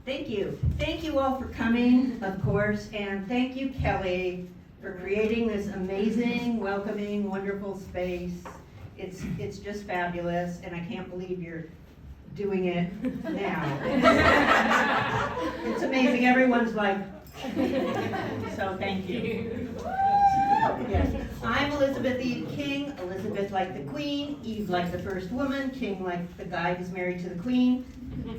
Thank you. Thank you all for coming, of course, and thank you, Kelly, for creating this amazing, welcoming, wonderful space. It's just fabulous, and I can't believe you're doing it now. It's amazing. Everyone's like, so thank you. Yes. I'm Elizabeth Eve King, Elizabeth like the Queen, Eve like the first woman, King like the guy who's married to the Queen.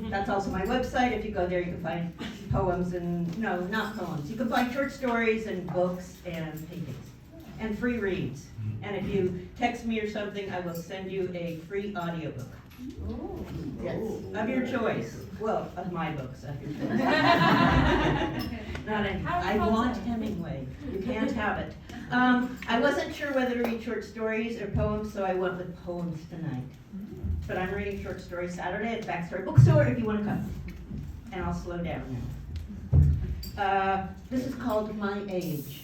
That's also my website. If you go there, you can find poems and, no, not poems. You can find short stories and books and paintings and free reads. And if you text me or something, I will send you a free audiobook. Yes, of your choice. Well, of my books, of your choice. Not any. I want Hemingway. You can't have it. I wasn't sure whether to read short stories or poems, so I went with poems tonight. But I'm reading short stories Saturday at the Backstory Bookstore if you want to come. And I'll slow down now. This is called My Age.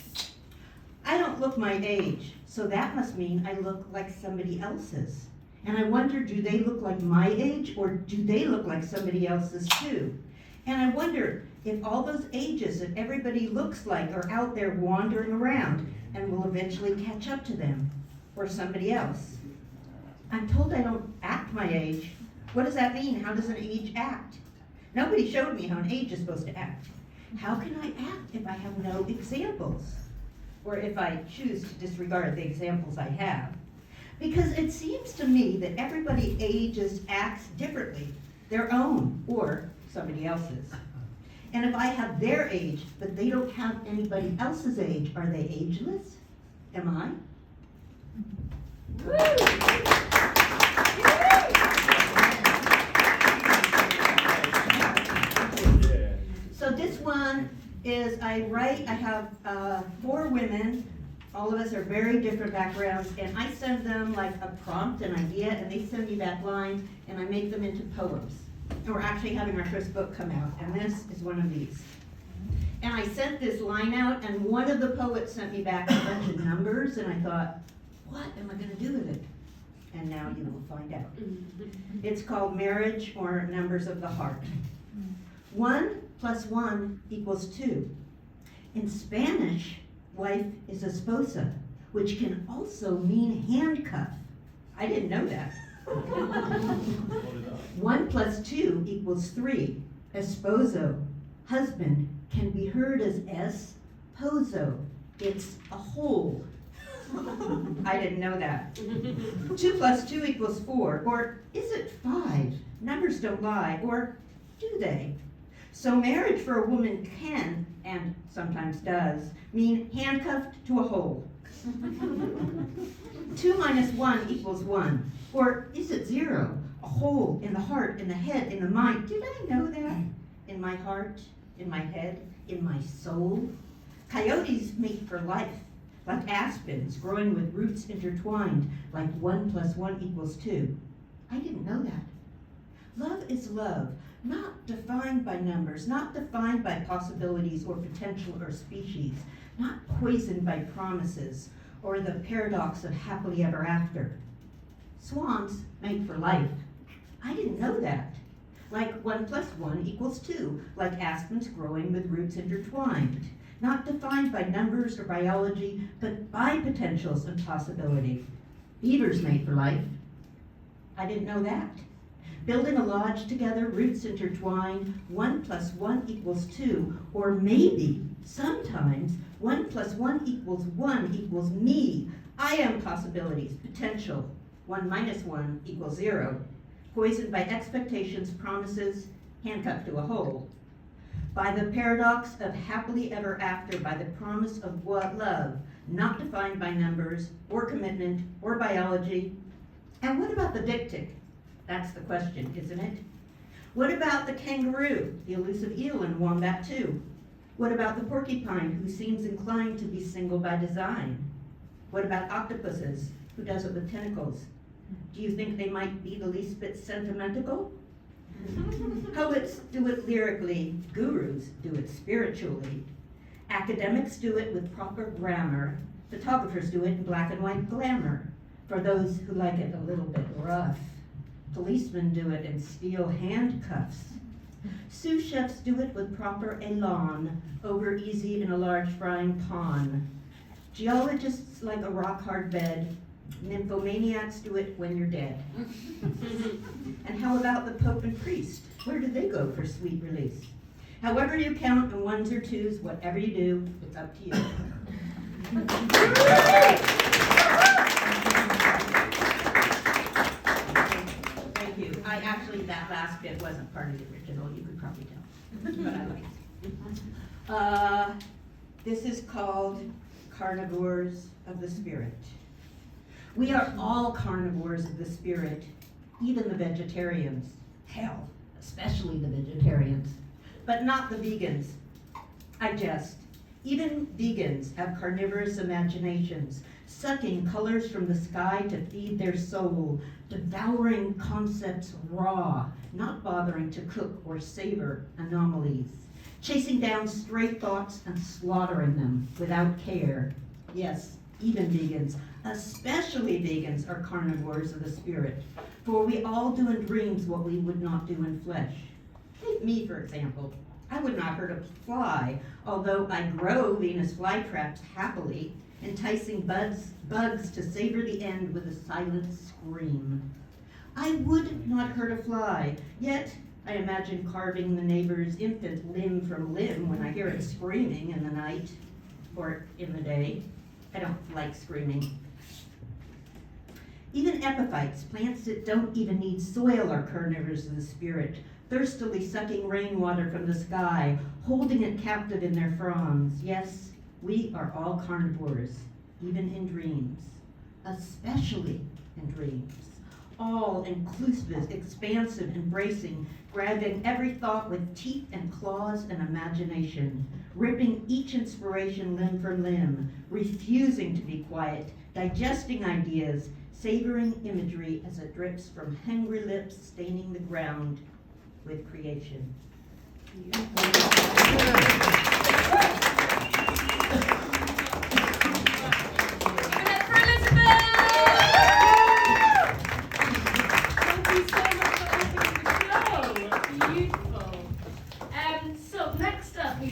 I don't look my age, so that must mean I look like somebody else's. And I wonder, do they look like my age, or do they look like somebody else's too? And I wonder if all those ages that everybody looks like are out there wandering around and will eventually catch up to them, or somebody else. I'm told I don't act my age. What does that mean? How does an age act? Nobody showed me how an age is supposed to act. How can I act if I have no examples? Or if I choose to disregard the examples I have? Because it seems to me that everybody ages, acts differently, their own or somebody else's. And if I have their age, but they don't have anybody else's age, are they ageless? Am I? So this one is, I have 4 women. All of us are very different backgrounds, and I send them like a prompt, an idea, and they send me that line, and I make them into poems. And we're actually having our first book come out, and this is one of these. And I sent this line out, and one of the poets sent me back a bunch of numbers, and I thought, what am I going to do with it? And now you will find out. It's called Marriage or Numbers of the Heart. 1 + 1 = 2. In Spanish, wife is esposa, which can also mean handcuff. I didn't know that. 1 + 2 = 3. Esposo, husband, can be heard as esposo. It's a hole. I didn't know that. 2 + 2 = 4. Or is it 5? Numbers don't lie. Or do they? So marriage for a woman can, and sometimes does, mean handcuffed to a hole. 2 - 1 = 1. Or is it 0? A hole in the heart, in the head, in the mind. Did I know that? In my heart, in my head, in my soul. Coyotes mate for life, like aspens growing with roots intertwined, like 1 + 1 = 2. I didn't know that. Love is love, not defined by numbers, not defined by possibilities or potential or species, not poisoned by promises or the paradox of happily ever after. Swans mate for life. I didn't know that. Like 1 + 1 = 2, like aspens growing with roots intertwined, not defined by numbers or biology, but by potentials and possibility. Beavers mate for life. I didn't know that. Building a lodge together, roots intertwined, 1 + 1 = 2, or maybe, sometimes, 1 + 1 = 1 = me. I am possibilities, potential. 1 - 1 = 0. Poisoned by expectations, promises, handcuffed to a hole. By the paradox of happily ever after, by the promise of what love, not defined by numbers, or commitment, or biology. And what about the diptych? That's the question, isn't it? What about the kangaroo, the elusive eel in Wombat 2? What about the porcupine, who seems inclined to be single by design? What about octopuses, who does it with tentacles? Do you think they might be the least bit sentimental? Poets do it lyrically, gurus do it spiritually. Academics do it with proper grammar. Photographers do it in black and white glamour, for those who like it a little bit rough. Policemen do it in steel handcuffs. Sous chefs do it with proper elan, over easy in a large frying pan. Geologists like a rock-hard bed. Nymphomaniacs do it when you're dead. And how about the Pope and priest? Where do they go for sweet release? However you count in ones or twos, whatever you do, it's up to you. Thank you. That last bit wasn't part of the original, you could probably tell, but I like it. This is called Carnivores of the Spirit. We are all carnivores of the spirit, even the vegetarians. Hell, especially the vegetarians, but not the vegans. I jest. Even vegans have carnivorous imaginations, sucking colors from the sky to feed their soul, devouring concepts raw, not bothering to cook or savor anomalies, chasing down stray thoughts and slaughtering them without care. Yes, even vegans, especially vegans, are carnivores of the spirit, for we all do in dreams what we would not do in flesh. Take me, for example. I would not hurt a fly, although I grow Venus flytraps happily, enticing bugs to savor the end with a silent scream. I would not hurt a fly, yet I imagine carving the neighbor's infant limb from limb when I hear it screaming in the night or in the day. I don't like screaming. Even epiphytes, plants that don't even need soil, are carnivores of the spirit, thirstily sucking rainwater from the sky, holding it captive in their fronds. Yes, we are all carnivores, even in dreams, especially in dreams. All inclusive, expansive, embracing, grabbing every thought with teeth and claws and imagination, ripping each inspiration limb from limb, refusing to be quiet, digesting ideas, savoring imagery as it drips from hungry lips, staining the ground with creation.